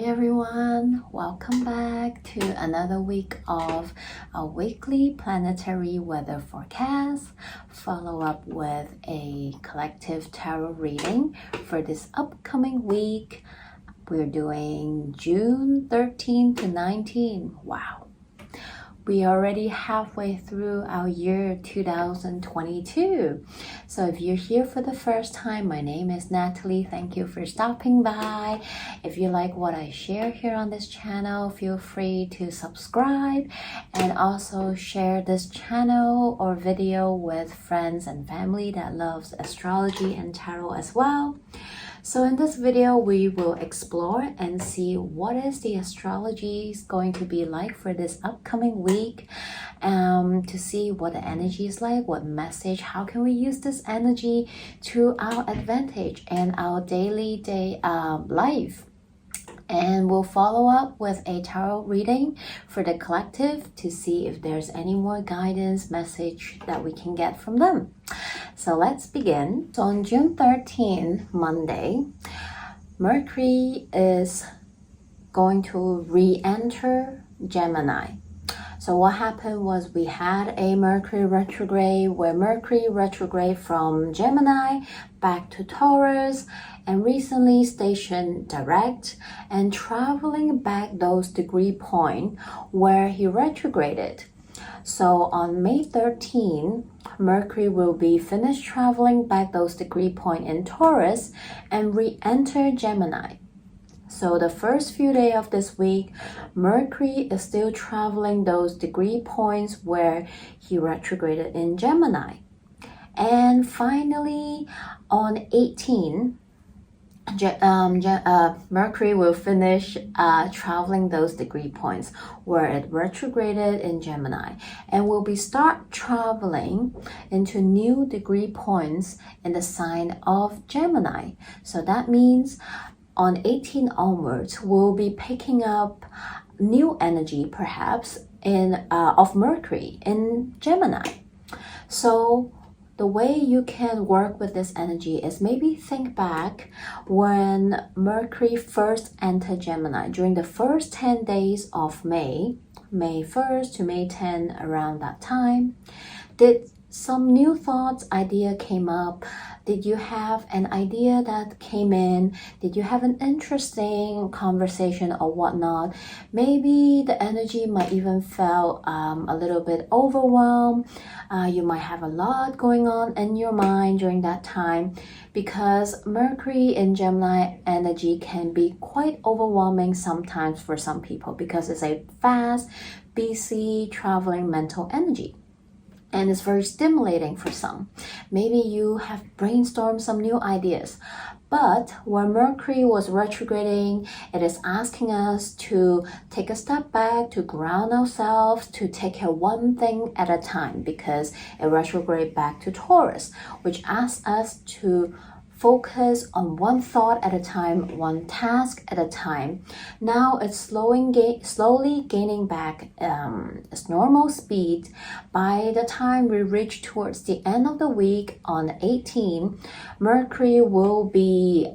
everyone, welcome back to another week of a weekly planetary weather forecast. Follow up with a collective tarot reading for this upcoming week. We're doing June 13 to 19. Wow. We are already halfway through our year 2022. So if you're here for the first time, my name is Natalie. Thank you for stopping by. If you like what I share here on this channel, feel free to subscribe and also share this channel or video with friends and family that loves astrology and tarot as well. So in this video, we will explore and see what is the astrology is going to be like for this upcoming week, to see what the energy is like, what message, how can we use this energy to our advantage and our daily life. And we'll follow up with a tarot reading for the collective to see if there's any more guidance message that we can get from them. So let's begin. So on June 13, Monday, Mercury is going to re-enter Gemini. So what happened was we had a Mercury retrograde where Mercury retrograde from Gemini back to Taurus and recently stationed direct and traveling back those degree point where he retrograded. So on May 13, Mercury will be finished traveling back those degree point in Taurus and re-enter Gemini. So the first few days of this week, Mercury is still traveling those degree points where he retrograded in Gemini. And finally, on 18, Mercury will finish traveling those degree points where it retrograded in Gemini and will be start traveling into new degree points in the sign of Gemini. So that means on 18 onwards, we'll be picking up new energy perhaps of Mercury in Gemini. So the way you can work with this energy is maybe think back when Mercury first entered Gemini during the first 10 days of May 1st to May 10, around that time. Did some new thoughts, idea came up? Did you have an idea that came in? Did you have an interesting conversation or whatnot? Maybe the energy might even feel a little bit overwhelmed. You might have a lot going on in your mind during that time because Mercury in Gemini energy can be quite overwhelming sometimes for some people because it's a fast, busy, traveling mental energy. And it's very stimulating for some. Maybe you have brainstormed some new ideas. But when Mercury was retrograding, it is asking us to take a step back, to ground ourselves, to take care of one thing at a time because it retrograde back to Taurus, which asks us to focus on one thought at a time, one task at a time. Now it's slowly gaining back its normal speed. By the time we reach towards the end of the week on 18, Mercury will be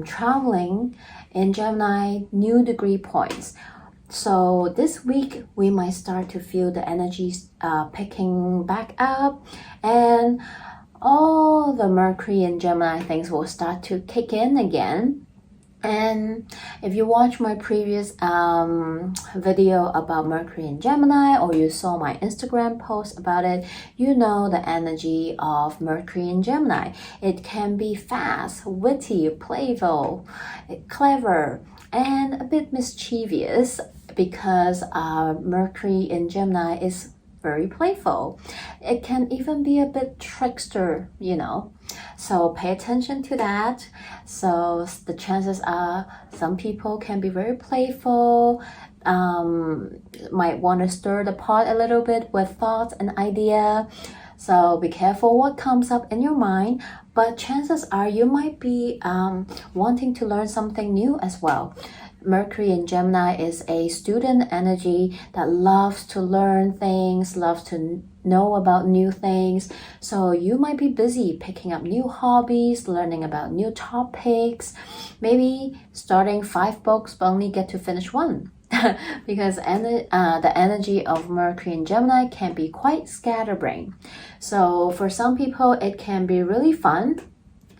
traveling in Gemini new degree points. So this week we might start to feel the energies picking back up, and all the Mercury and Gemini things will start to kick in again. And if you watch my previous video about Mercury and Gemini, or you saw my Instagram post about it, you know the energy of Mercury and Gemini. It can be fast, witty, playful, clever, and a bit mischievous because Mercury in Gemini is very playful. It can even be a bit trickster, so pay attention to that. So the chances are some people can be very playful, might want to stir the pot a little bit with thoughts and idea. So be careful what comes up in your mind, but chances are you might be wanting to learn something new as well. Mercury in Gemini is a student energy that loves to learn things, loves to know about new things. So you might be busy picking up new hobbies, learning about new topics, maybe starting 5 books but only get to finish one. Because the energy of Mercury in Gemini can be quite scatterbrained. So for some people, it can be really fun.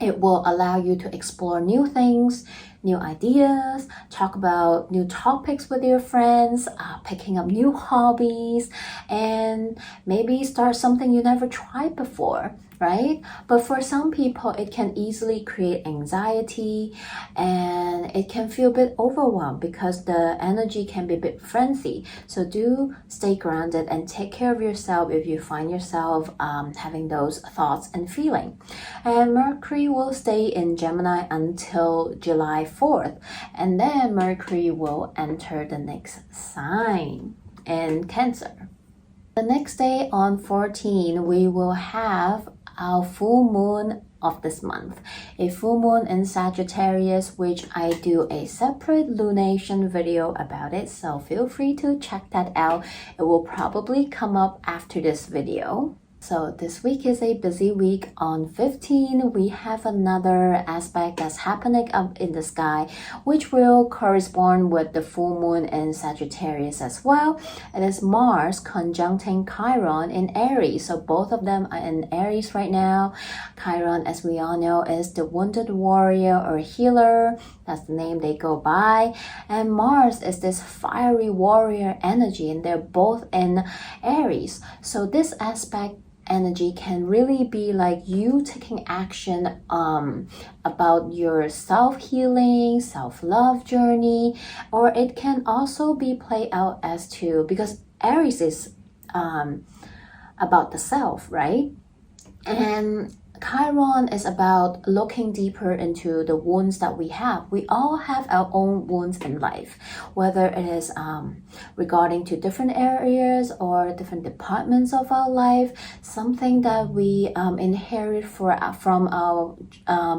It will allow you to explore new things, new ideas, talk about new topics with your friends, picking up new hobbies, and maybe start something you never tried before, right? But for some people, it can easily create anxiety and it can feel a bit overwhelmed because the energy can be a bit frenzy. So do stay grounded and take care of yourself if you find yourself having those thoughts and feeling. And Mercury will stay in Gemini until July 4th, and then Mercury will enter the next sign in Cancer. The next day on 14, we will have our full moon of this month, a full moon in Sagittarius, which I do a separate lunation video about it, so feel free to check that out. It will probably come up after this video. So this week is a busy week. On 15, we have another aspect that's happening up in the sky, which will correspond with the full moon in Sagittarius as well. It is Mars conjuncting Chiron in Aries. So both of them are in Aries right now. Chiron, as we all know, is the wounded warrior or healer. That's the name they go by. And Mars is this fiery warrior energy, and they're both in Aries. So this aspect energy can really be like you taking action about your self-healing, self-love journey, or it can also be played out as to, because Aries is about the self, right? And Chiron is about looking deeper into the wounds that we have. We all have our own wounds in life, whether it is regarding to different areas or different departments of our life, something that we inherit from our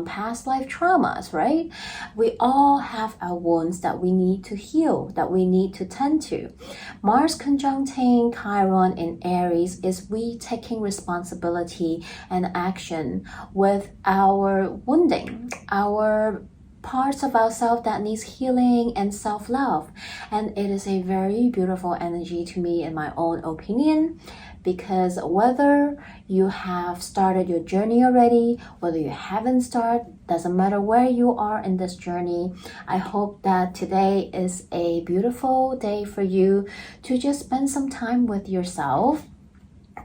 past life traumas, right? We all have our wounds that we need to heal, that we need to tend to. Mars conjuncting Chiron in Aries is we taking responsibility and action with our wounding, our parts of ourselves that needs healing and self-love. And it is a very beautiful energy to me, in my own opinion, because whether you have started your journey already, whether you haven't started, doesn't matter where you are in this journey. I hope that today is a beautiful day for you to just spend some time with yourself,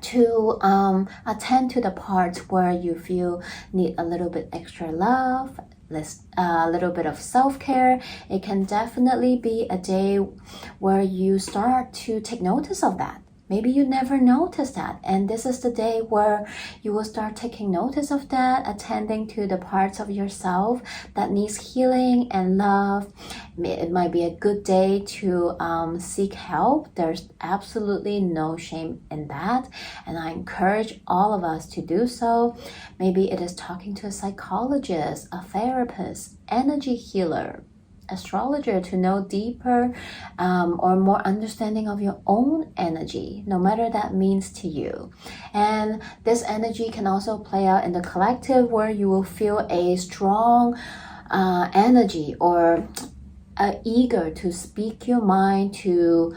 to attend to the parts where you feel need a little bit extra love, a little bit of self-care. It can definitely be a day where you start to take notice of that. Maybe you never noticed that, and this is the day where you will start taking notice of that, attending to the parts of yourself that needs healing and love. It might be a good day to seek help. There's absolutely no shame in that, and I encourage all of us to do so. Maybe it is talking to a psychologist, a therapist, energy healer, astrologer, to know deeper or more understanding of your own energy, no matter that means to you. And this energy can also play out in the collective, where you will feel a strong energy or eager to speak your mind, to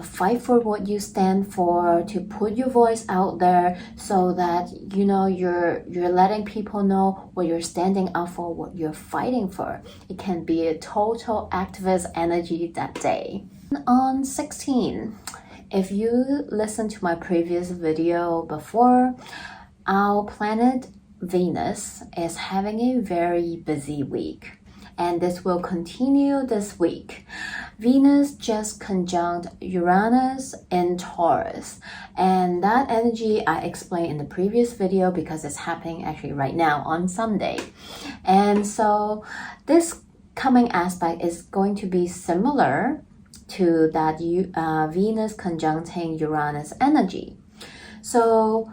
fight for what you stand for, to put your voice out there, so that you know you're letting people know what you're standing up for, what you're fighting for. It can be a total activist energy that day. On 16, if you listen to my previous video before, our planet Venus is having a very busy week, and this will continue this week. Venus just conjunct Uranus in Taurus, and that energy I explained in the previous video because it's happening actually right now on Sunday. And so this coming aspect is going to be similar to that Venus conjuncting Uranus energy. So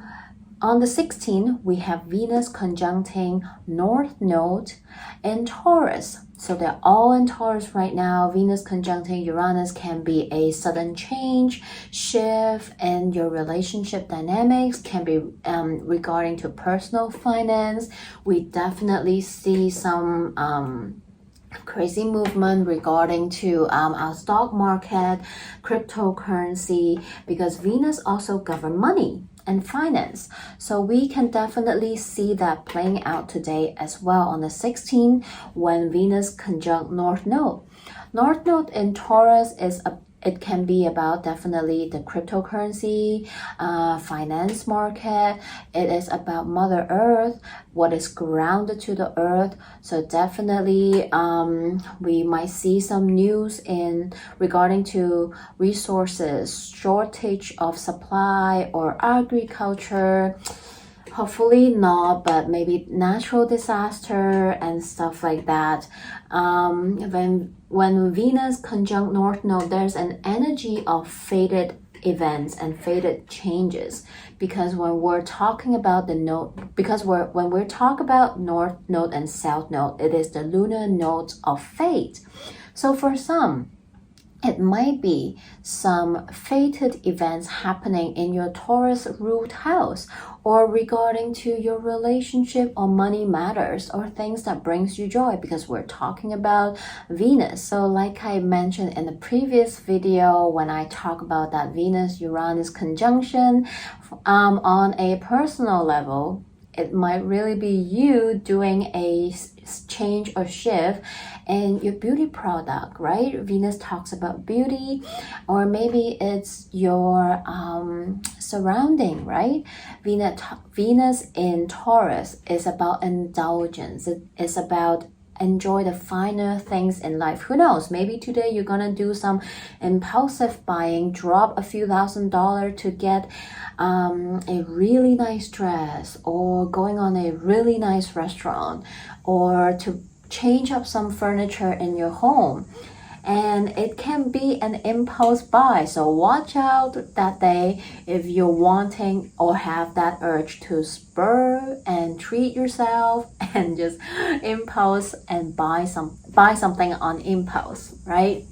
on the 16th, we have Venus conjuncting North Node in Taurus. So they're all in Taurus right now. Venus conjuncting Uranus can be a sudden change, shift in your relationship dynamics, can be regarding to personal finance. We definitely see some crazy movement regarding to our stock market, cryptocurrency, because Venus also governs money and finance. So we can definitely see that playing out today as well on the 16th when Venus conjunct North Node. North Node in Taurus it can be about definitely the cryptocurrency, finance market. It is about Mother Earth, what is grounded to the earth. So definitely we might see some news in regarding to resources, shortage of supply or agriculture. Hopefully not, but maybe natural disaster and stuff like that. When Venus conjunct North Node, there's an energy of fated events and fated changes, because when we're talking about the node, when we're talking about North Node and South Node, it is the lunar nodes of fate. So for some, it might be some fated events happening in your Taurus root house, or regarding to your relationship or money matters, or things that brings you joy, because we're talking about Venus. So like I mentioned in the previous video, when I talk about that Venus-Uranus conjunction on a personal level, it might really be you doing a change or shift in your beauty product, right? Venus talks about beauty, or maybe it's your surrounding, right? Venus in Taurus is about indulgence. It is about enjoy the finer things in life. Who knows? Maybe today you're gonna do some impulsive buying, drop a few $1,000s to get a really nice dress, or going on a really nice restaurant, or to change up some furniture in your home. And it can be an impulse buy, so watch out that day if you're wanting or have that urge to spur and treat yourself and just impulse and buy something on impulse, right?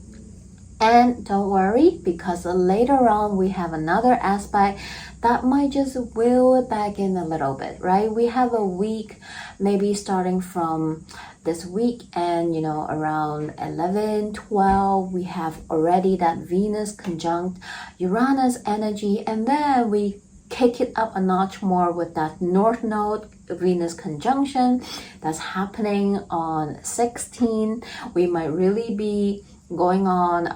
And don't worry, because later on we have another aspect that might just wheel it back in a little bit, right? We have a week, maybe starting from this week, and around 11, 12, we have already that Venus conjunct Uranus energy, and then we kick it up a notch more with that North Node Venus conjunction that's happening on 16. We might really be going on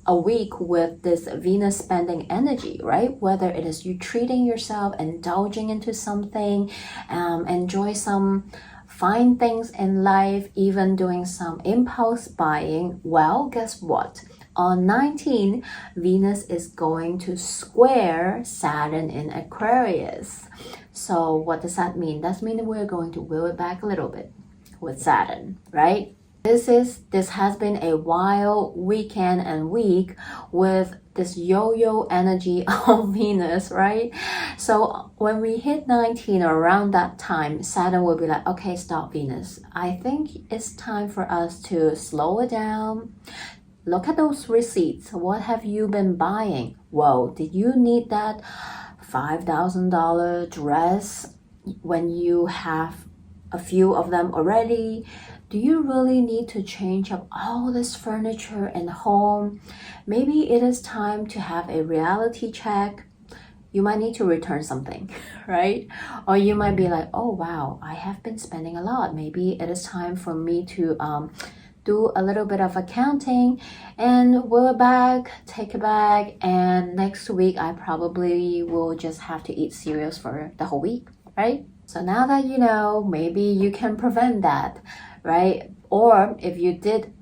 a week with this Venus spending energy, right? Whether it is you treating yourself, indulging into something, enjoy some fine things in life, even doing some impulse buying. Well, guess what? On 19, Venus is going to square Saturn in Aquarius. So what does that mean? That means we're going to wheel it back a little bit with Saturn, right? This has been a wild weekend and week with this yo-yo energy of Venus, right? So when we hit 19 or around that time, Saturn will be like, okay, stop, Venus. I think it's time for us to slow it down. Look at those receipts. What have you been buying? Whoa, did you need that $5,000 dress when you have a few of them already? Do you really need to change up all this furniture in home? Maybe it is time to have a reality check. You might need to return something, right? Or you might be like, oh wow, I have been spending a lot. Maybe it is time for me to do a little bit of accounting, and we're back, take a bag, and next week I probably will just have to eat cereals for the whole week, right? So now that you know, maybe you can prevent that, right? Or if you did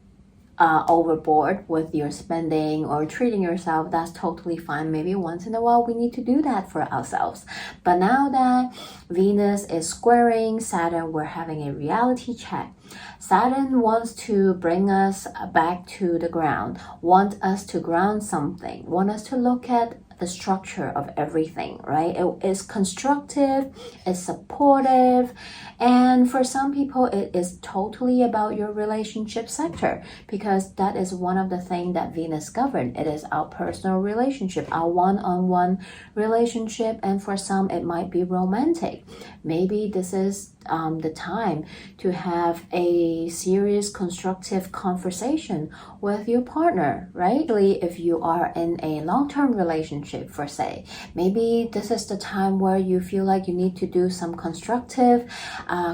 overboard with your spending or treating yourself, that's totally fine. Maybe once in a while we need to do that for ourselves. But now that Venus is squaring Saturn, we're having a reality check. Saturn wants to bring us back to the ground, want us to ground something, want us to look at the structure of everything, right? It is constructive, it's supportive, and for some people it is totally about your relationship sector, because that is one of the things that Venus governs. It is our personal relationship, our one-on-one relationship, and for some it might be romantic. Maybe this is the time to have a serious constructive conversation with your partner, right? If you are in a long-term relationship, for say, maybe this is the time where you feel like you need to do some constructive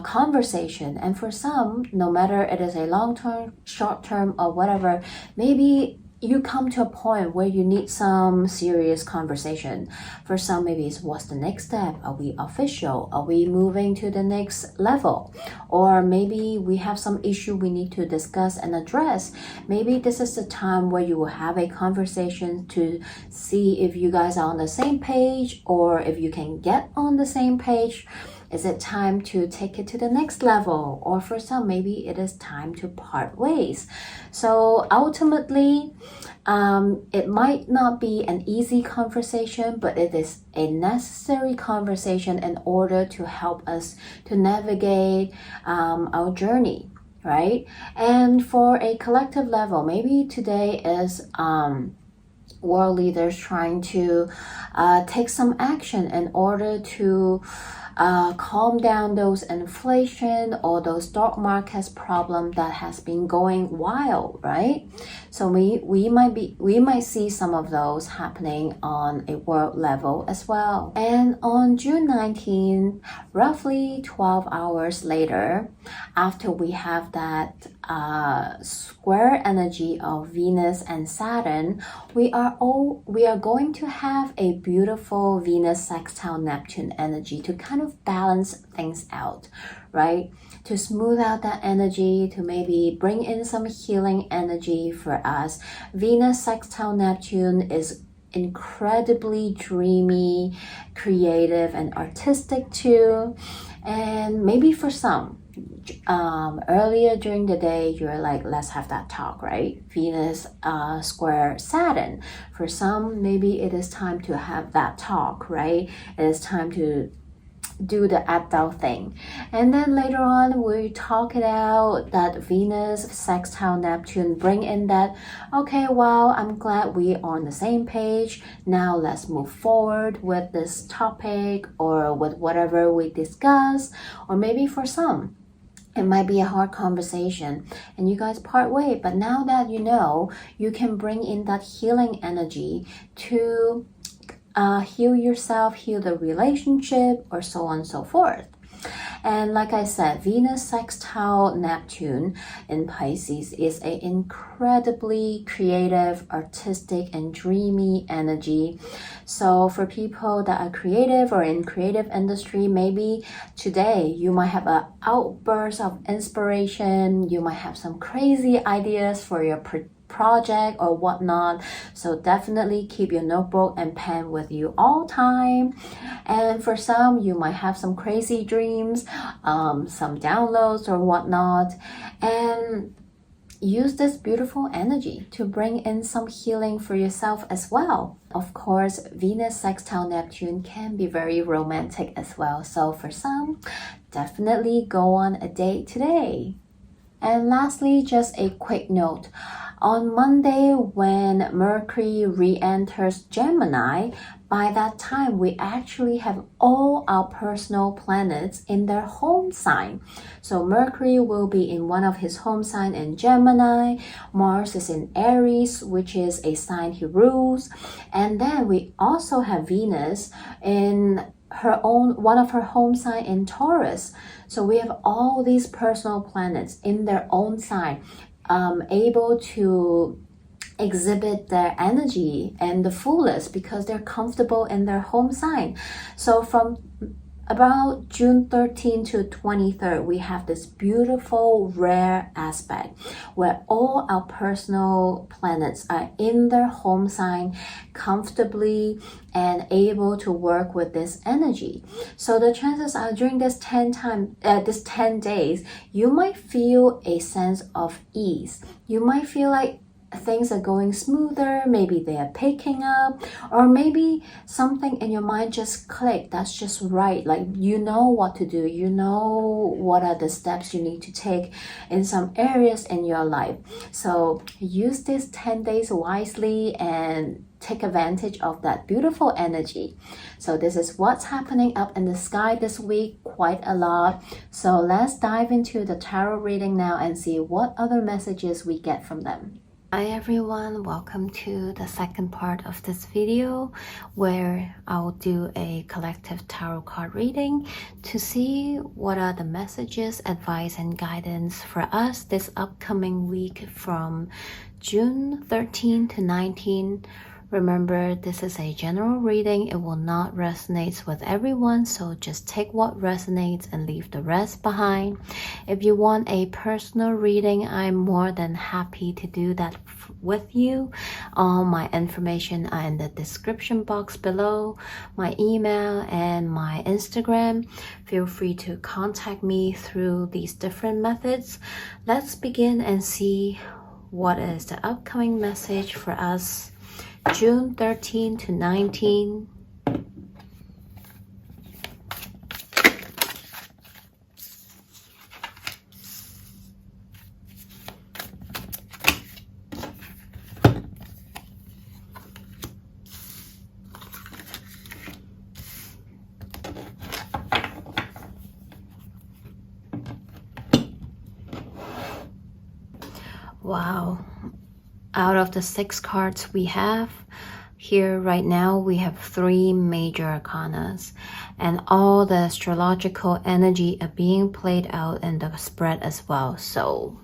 conversation. And for some, no matter it is a long-term, short-term, or whatever, maybe you come to a point where you need some serious conversation. For some, maybe it's what's the next step? Are we official? Are we moving to the next level? Or maybe we have some issue we need to discuss and address. Maybe this is the time where you will have a conversation to see if you guys are on the same page, or if you can get on the same page. Is it time to take it to the next level? Or for some, maybe it is time to part ways. So ultimately, it might not be an easy conversation, but it is a necessary conversation in order to help us to navigate our journey, right? And for a collective level, maybe today is world leaders trying to take some action in order to calm down those inflation or those stock markets problem that has been going wild, right? So we might see some of those happening on a world level as well. And on June 19, roughly 12 hours later, after we have that square energy of Venus and Saturn, we are going to have a beautiful Venus sextile Neptune energy to kind of balance things out, right? To smooth out that energy, to maybe bring in some healing energy for us. Venus sextile Neptune is incredibly dreamy, creative, and artistic too. And maybe for some, earlier during the day, you're like, let's have that talk, right? Venus square Saturn. For some, maybe it is time to have that talk, right? It is time to do the adult thing. And then later on, we talk it out, that Venus sextile Neptune, bring in that, okay, well, I'm glad we are on the same page. Now let's move forward with this topic or with whatever we discuss. Or maybe for some, it might be a hard conversation and you guys part way. But now that you know, you can bring in that healing energy to heal yourself, heal the relationship, or so on and so forth. And like I said, Venus sextile Neptune in Pisces is an incredibly creative, artistic, and dreamy energy. So for people that are creative or in creative industry, maybe today you might have an outburst of inspiration. You might have some crazy ideas for your project or whatnot. So definitely keep your notebook and pen with you all time. And for some, you might have some crazy dreams, some downloads or whatnot, and use this beautiful energy to bring in some healing for yourself as well. Of course, Venus sextile Neptune can be very romantic as well. So for some, definitely go on a date today. And lastly, just a quick note. On Monday, when Mercury re-enters Gemini, by that time, we actually have all our personal planets in their home sign. So Mercury will be in one of his home sign in Gemini. Mars is in Aries, which is a sign he rules. And then we also have Venus in one of her home sign in Taurus. So we have all these personal planets in their own sign, able to exhibit their energy and the fullest because they're comfortable in their home sign. So from about June 13 to 23rd, we have this beautiful rare aspect where all our personal planets are in their home sign comfortably and able to work with this energy. So the chances are during this 10 days, you might feel a sense of ease. You might feel like things are going smoother, maybe they are picking up, or maybe something in your mind just clicked, that's just right, like you know what to do, you know what are the steps you need to take in some areas in your life. So use this 10 days wisely and take advantage of that beautiful energy. So this is what's happening up in the sky this week, quite a lot. So let's dive into the tarot reading now and see what other messages we get from them. Hi everyone, welcome to the second part of this video where I'll do a collective tarot card reading to see what are the messages, advice and guidance for us this upcoming week from June 13 to 19. Remember, this is a general reading. It will not resonate with everyone, so just take what resonates and leave the rest behind. If you want a personal reading, I'm more than happy to do that with you. All my information are in the description box below, my email and my Instagram. Feel free to contact me through these different methods. Let's begin and see what is the upcoming message for us June 13 to 19. Wow. Out of the 6 cards we have here right now, we have 3 major arcanas, and all the astrological energy are being played out in the spread as well. So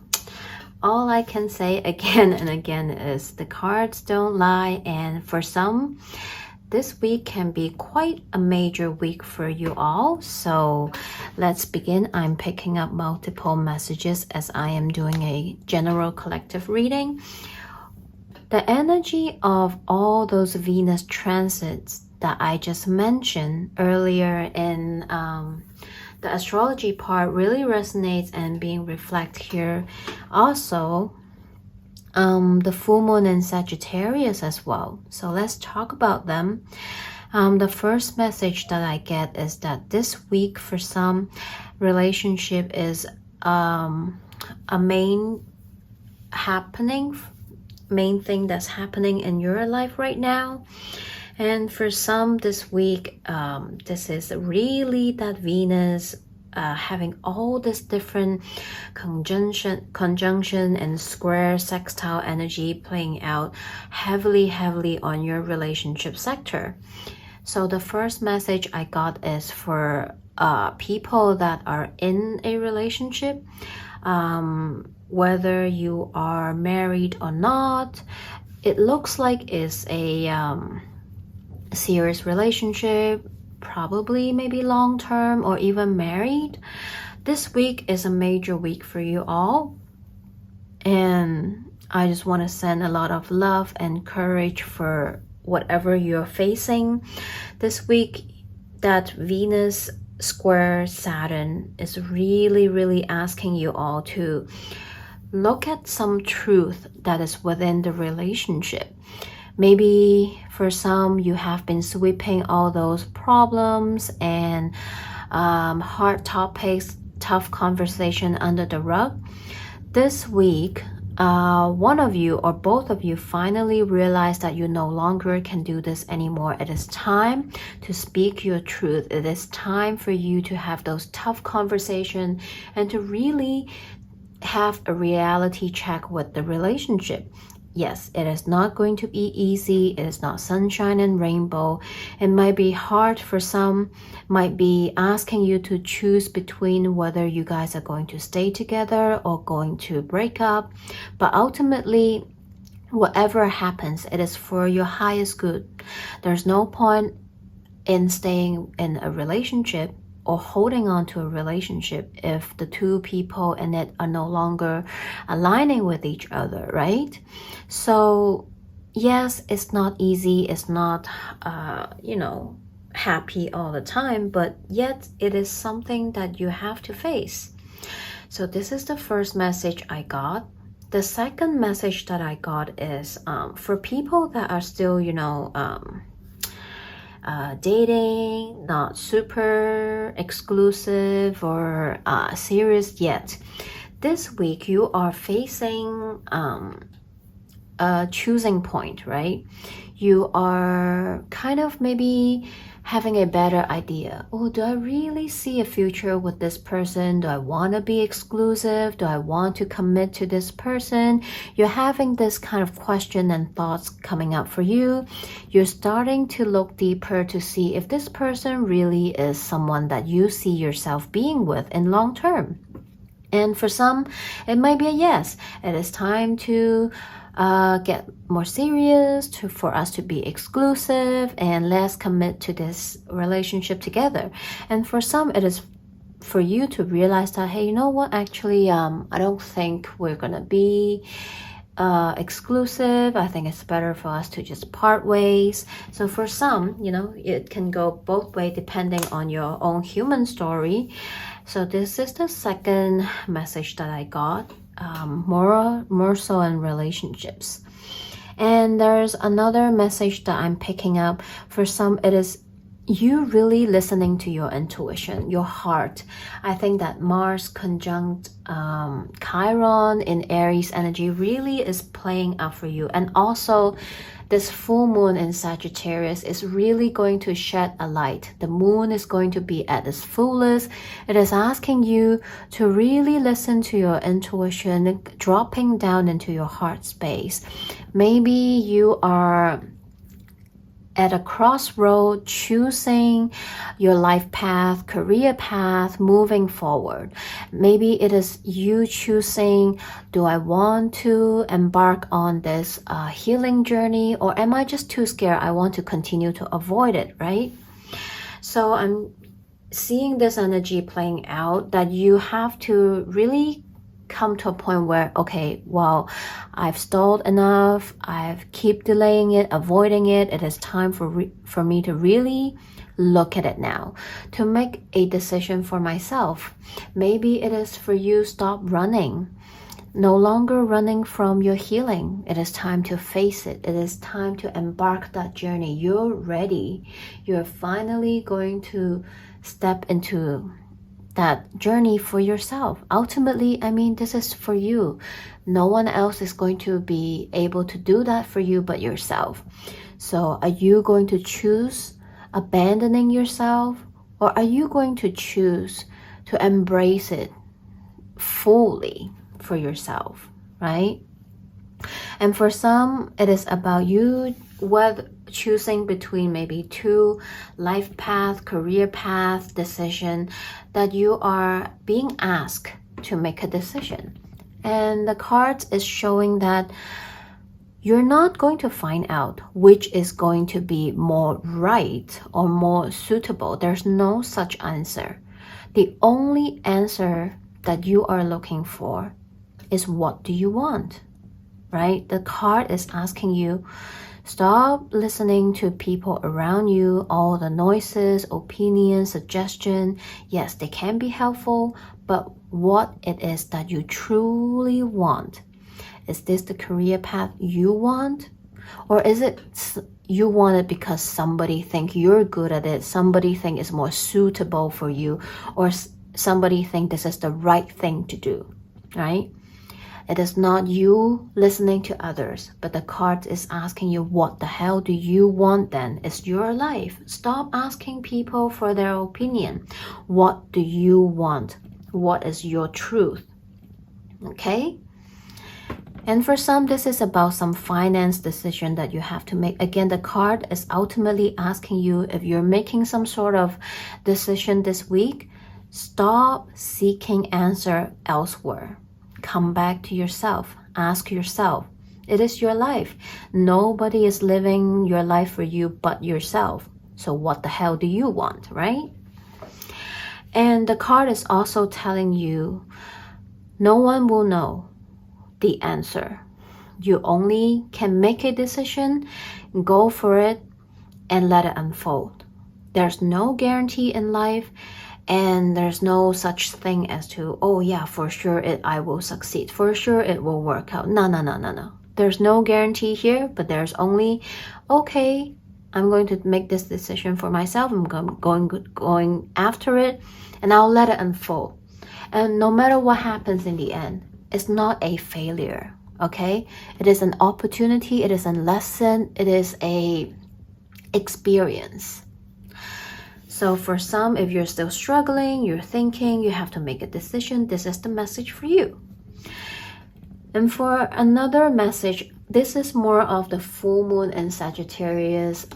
all I can say again and again is the cards don't lie, and for some, this week can be quite a major week for you all. So let's begin. I'm picking up multiple messages as I am doing a general collective reading. The energy of all those Venus transits that I just mentioned earlier in the astrology part really resonates and being reflected here. Also, the full moon in Sagittarius as well. So let's talk about them. The first message that I get is that this week for some, relationship is a main thing that's happening in your life right now. And for some this week, this is really that Venus having all this different conjunction and square sextile energy playing out heavily on your relationship sector. So the first message I got is for people that are in a relationship, whether you are married or not. It looks like it's a serious relationship, probably maybe long-term or even married. This week is a major week for you all, and I just want to send a lot of love and courage for whatever you're facing this week. That Venus square Saturn is really asking you all to look at some truth that is within the relationship. Maybe for some, you have been sweeping all those problems and hard topics, tough conversation under the rug. This week, one of you or both of you finally realize that you no longer can do this anymore. It is time to speak your truth. It is time for you to have those tough conversations and to really have a reality check with the relationship. Yes, it is not going to be easy. It is not sunshine and rainbow. It might be hard for some, might be asking you to choose between whether you guys are going to stay together or going to break up. But ultimately, whatever happens, it is for your highest good. There's no point in staying in a relationship or holding on to a relationship if the two people in it are no longer aligning with each other, right? So yes, it's not easy, it's not happy all the time, but yet it is something that you have to face. So this is the first message I got. The second message that I got is for people that are still, dating, not super exclusive or serious yet. This week you are facing a choosing point, right? You are kind of maybe having a better idea. Oh, do I really see a future with this person? Do I want to be exclusive? Do I want to commit to this person? You're having this kind of question and thoughts coming up for you. You're starting to look deeper to see if this person really is someone that you see yourself being with in long term. And for some, it might be a yes. It is time to get more serious, for us to be exclusive and let's commit to this relationship together. And for some, it is for you to realize that, hey, you know what, actually I don't think we're gonna be exclusive. I think it's better for us to just part ways. So for some, it can go both ways depending on your own human story. So this is the second message that I got, more so in relationships. And there's another message that I'm picking up. For some, it is you really listening to your intuition, your heart. I think that Mars conjunct Chiron in Aries energy really is playing out for you. And also this full moon in Sagittarius is really going to shed a light. The moon is going to be at its fullest. It is asking you to really listen to your intuition, dropping down into your heart space. Maybe you are at a crossroad, choosing your life path, career path, moving forward. Maybe it is you choosing, do I want to embark on this healing journey, or am I just too scared? I want to continue to avoid it, right? So I'm seeing this energy playing out that you have to really come to a point where, okay, well, I've stalled enough, I've keep delaying it, avoiding it. It is time for me to really look at it now, to make a decision for myself. Maybe it is for you, stop running, no longer running from your healing. It is time to face it. It is time to embark that journey. You're ready. You're finally going to step into that journey for yourself. Ultimately, this is for you. No one else is going to be able to do that for you but yourself. So are you going to choose abandoning yourself, or are you going to choose to embrace it fully for yourself, right? And for some, it is about you choosing between maybe two life path, career path decision that you are being asked to make a decision. And the cards is showing that you're not going to find out which is going to be more right or more suitable. There's no such answer. The only answer that you are looking for is, what do you want, right? The card is asking you, stop listening to people around you, all the noises, opinions, suggestions. Yes, they can be helpful, but what it is that you truly want. Is this the career path you want? Or is it you want it because somebody think you're good at it, somebody think it's more suitable for you, or somebody think this is the right thing to do, right? It is not you listening to others, but the card is asking you, what the hell do you want then? It's your life. Stop asking people for their opinion. What do you want? What is your truth? Okay? And for some, this is about some finance decision that you have to make. Again, the card is ultimately asking you, if you're making some sort of decision this week, stop seeking answer elsewhere. Come back to yourself. Ask yourself. It is your life. Nobody is living your life for you but yourself. So what the hell do you want, right? And the card is also telling you, no one will know the answer. You only can make a decision, go for it, and let it unfold. There's no guarantee in life. And there's no such thing as to, oh yeah, for sure I will succeed. For sure it will work out. No. There's no guarantee here, but there's only, okay, I'm going to make this decision for myself. I'm going after it, and I'll let it unfold. And no matter what happens in the end, it's not a failure, okay? It is an opportunity, it is a lesson, it is a experience. So for some, if you're still struggling, you're thinking, you have to make a decision, this is the message for you. And for another message, this is more of the full moon in Sagittarius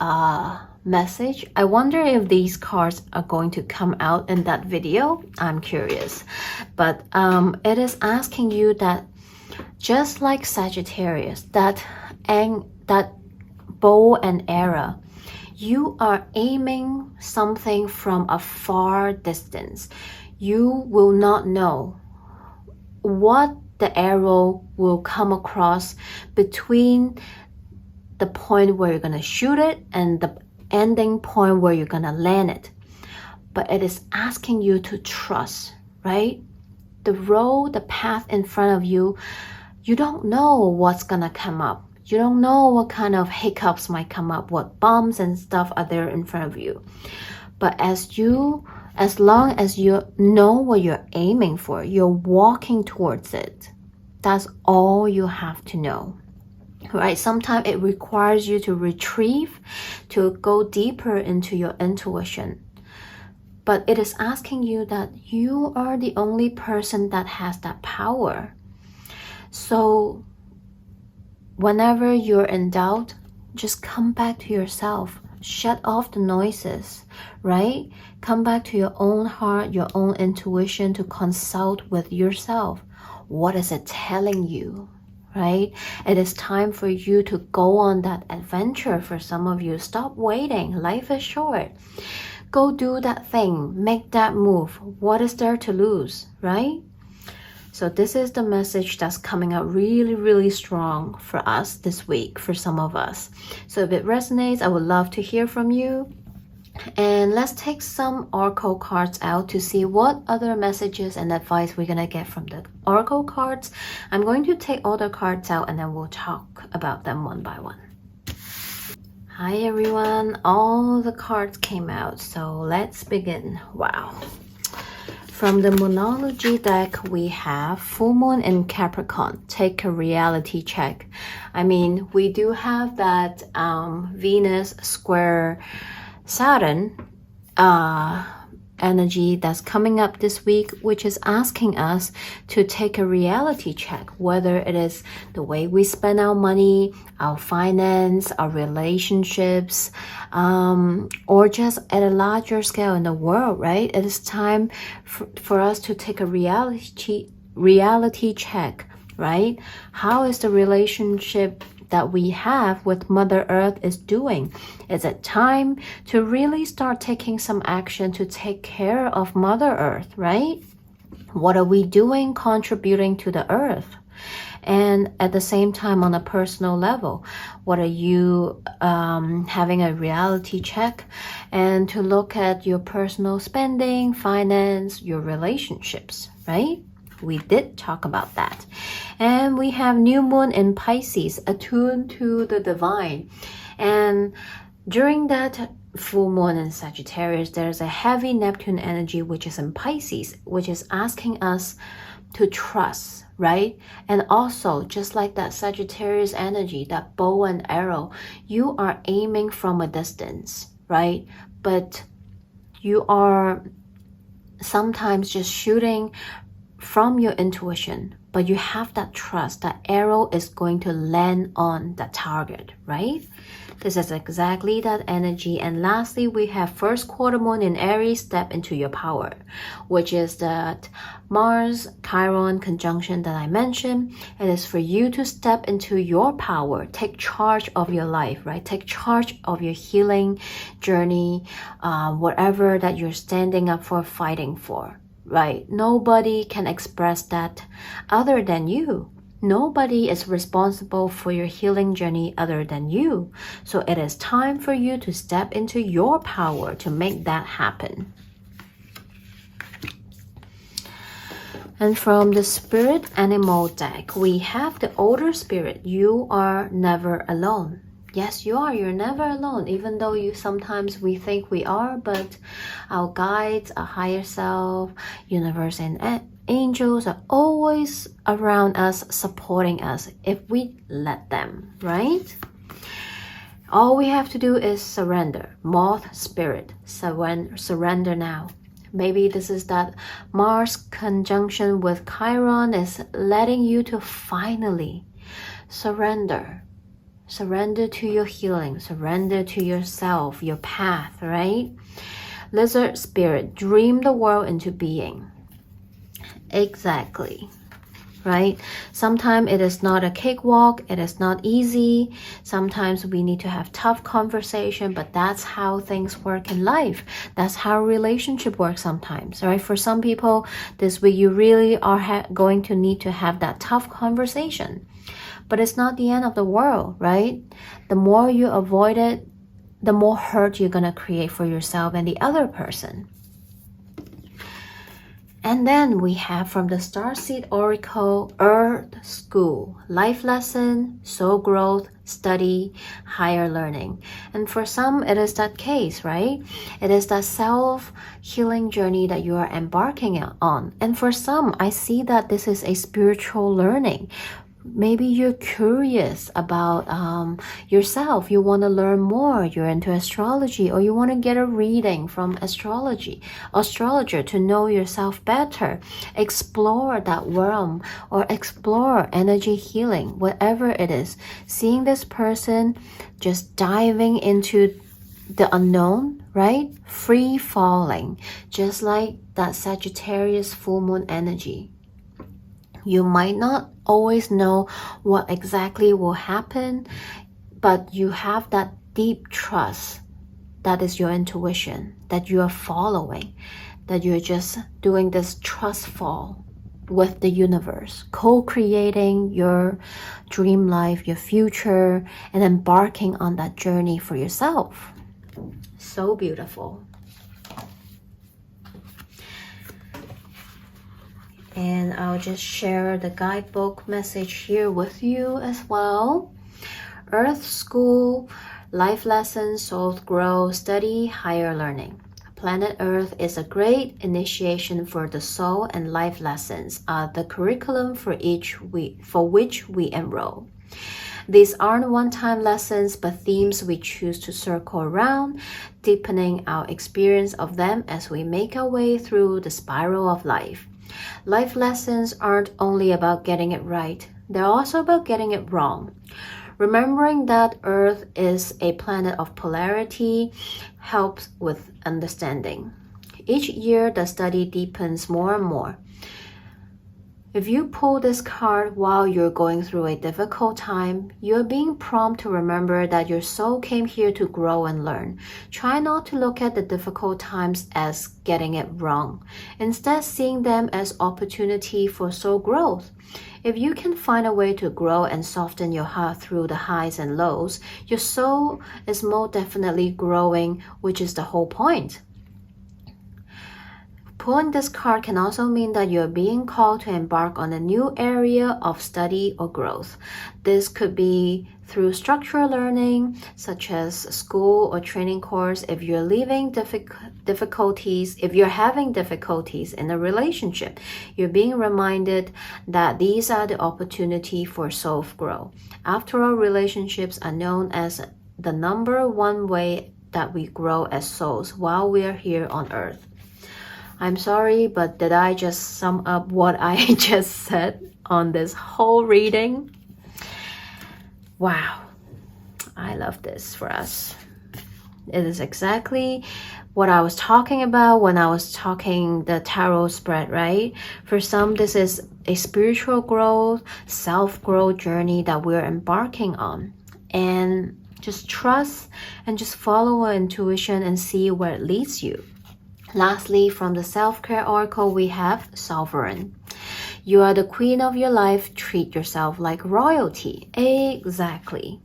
message. I wonder if these cards are going to come out in that video. I'm curious. But it is asking you that just like Sagittarius, that bow and arrow, you are aiming something from a far distance. You will not know what the arrow will come across between the point where you're going to shoot it and the ending point where you're going to land it. But it is asking you to trust, right? The road, the path in front of you, you don't know what's going to come up. You don't know what kind of hiccups might come up, what bumps and stuff are there in front of you. But as long as you know what you're aiming for, you're walking towards it. That's all you have to know, right? Sometimes it requires you to retrieve, to go deeper into your intuition. But it is asking you that you are the only person that has that power. So whenever you're in doubt, just come back to yourself. Shut off the noises, right? Come back to your own heart, your own intuition, to consult with yourself. What is it telling you, right? It is time for you to go on that adventure. For some of you, stop waiting. Life is short. Go do that thing. Make that move. What is there to lose, right? So this is the message that's coming out really, really strong for us this week, for some of us. So if it resonates, I would love to hear from you. And let's take some oracle cards out to see what other messages and advice we're going to get from the oracle cards. I'm going to take all the cards out and then we'll talk about them one by one. Hi everyone, all the cards came out, so let's begin. Wow. From the Moonology deck, we have Full Moon in Capricorn. Take a reality check. I mean, we do have that Venus square Saturn energy that's coming up this week, which is asking us to take a reality check, whether it is the way we spend our money, our finance, our relationships, or just at a larger scale in the world, right? It is time for us to take a reality check, right? How is the relationship that we have with Mother Earth is doing? Is it time to really start taking some action to take care of Mother Earth, right? What are we doing contributing to the Earth? And at the same time, on a personal level, what are you having a reality check and to look at your personal spending, finance, your relationships, right? We did talk about that. And we have new moon in Pisces, attuned to the divine. And during that full moon in Sagittarius, there's a heavy Neptune energy, which is in Pisces, which is asking us to trust, right? And also, just like that Sagittarius energy, that bow and arrow, you are aiming from a distance, right? But you are sometimes just shooting from your intuition, but you have that trust that arrow is going to land on that target, right? This is exactly that energy. And lastly, we have first quarter moon in Aries, step into your power, which is that Mars Chiron conjunction that I mentioned. It is for you to step into your power, take charge of your life, right? Take charge of your healing journey, whatever that you're standing up for, fighting for. Right? Nobody can express that other than you. Nobody is responsible for your healing journey other than you. So it is time for you to step into your power to make that happen. And from the spirit animal deck, we have the older spirit. You are never alone. Yes, you are. You're never alone, even though sometimes we think we are, but our guides, our higher self, universe, and angels are always around us, supporting us if we let them, right? All we have to do is surrender. Moth spirit, surrender now. Maybe this is that Mars conjunction with Chiron is letting you to finally surrender. Surrender to your healing. Surrender to yourself, your path, right? Lizard spirit, dream the world into being. Exactly. Right? Sometimes it is not a cakewalk. It is not easy. Sometimes we need to have tough conversation, but that's how things work in life. That's how relationship works sometimes, right? For some people, this week you really are going to need to have that tough conversation. But it's not the end of the world, right? The more you avoid it, the more hurt you're going to create for yourself and the other person. And then we have from the Starseed Oracle, Earth School, life lesson, soul growth, study, higher learning. And for some, it is that case, right? It is that self-healing journey that you are embarking on. And for some, I see that this is a spiritual learning. Maybe you're curious about yourself. You want to learn more. You're into astrology, or you want to get a reading from astrologer to know yourself better. Explore that realm or explore energy healing, whatever it is. Seeing this person just diving into the unknown, right? Free falling, just like that Sagittarius full moon energy. You might not always know what exactly will happen, but you have that deep trust. That is your intuition, that you are following, that you're just doing this trust fall with the universe, co-creating your dream life, your future, and embarking on that journey for yourself. So beautiful. And I'll just share the guidebook message here with you as well. Earth School, life lessons, soul growth, study, higher learning. Planet Earth is a great initiation for the soul, and life lessons are the curriculum for which we enroll. These aren't one-time lessons, but themes we choose to circle around, deepening our experience of them as we make our way through the spiral of life. Life lessons aren't only about getting it right, they're also about getting it wrong. Remembering that Earth is a planet of polarity helps with understanding. Each year, the study deepens more and more. If you pull this card while you're going through a difficult time, you're being prompted to remember that your soul came here to grow and learn. Try not to look at the difficult times as getting it wrong. Instead, seeing them as opportunity for soul growth. If you can find a way to grow and soften your heart through the highs and lows, your soul is most definitely growing, which is the whole point. Pulling this card can also mean that you're being called to embark on a new area of study or growth. This could be through structural learning, such as school or training course. If you're having difficulties in a relationship, you're being reminded that these are the opportunity for soul growth. After all, relationships are known as the number one way that we grow as souls while we are here on Earth. I'm sorry, but did I just sum up what I just said on this whole reading? Wow, I love this for us. It is exactly what I was talking about when I was talking the tarot spread, right? For some, this is a spiritual growth, self-growth journey that we're embarking on. And just trust and just follow our intuition and see where it leads you. Lastly, from the Self-Care Oracle, we have Sovereign. You are the queen of your life. Treat yourself like royalty. Exactly.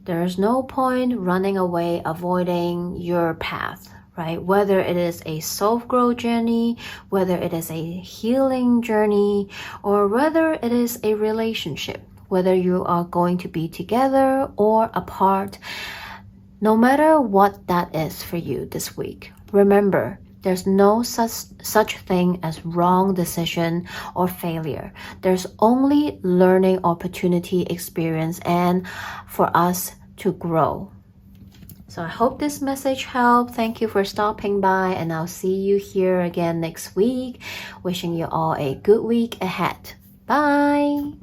There's no point running away, avoiding your path, right? Whether it is a self-growth journey, whether it is a healing journey, or whether it is a relationship, whether you are going to be together or apart, no matter what that is for you this week, remember, there's no such thing as wrong decision or failure. There's only learning opportunity, experience, and for us to grow. So I hope this message helped. Thank you for stopping by, and I'll see you here again next week. Wishing you all a good week ahead. Bye!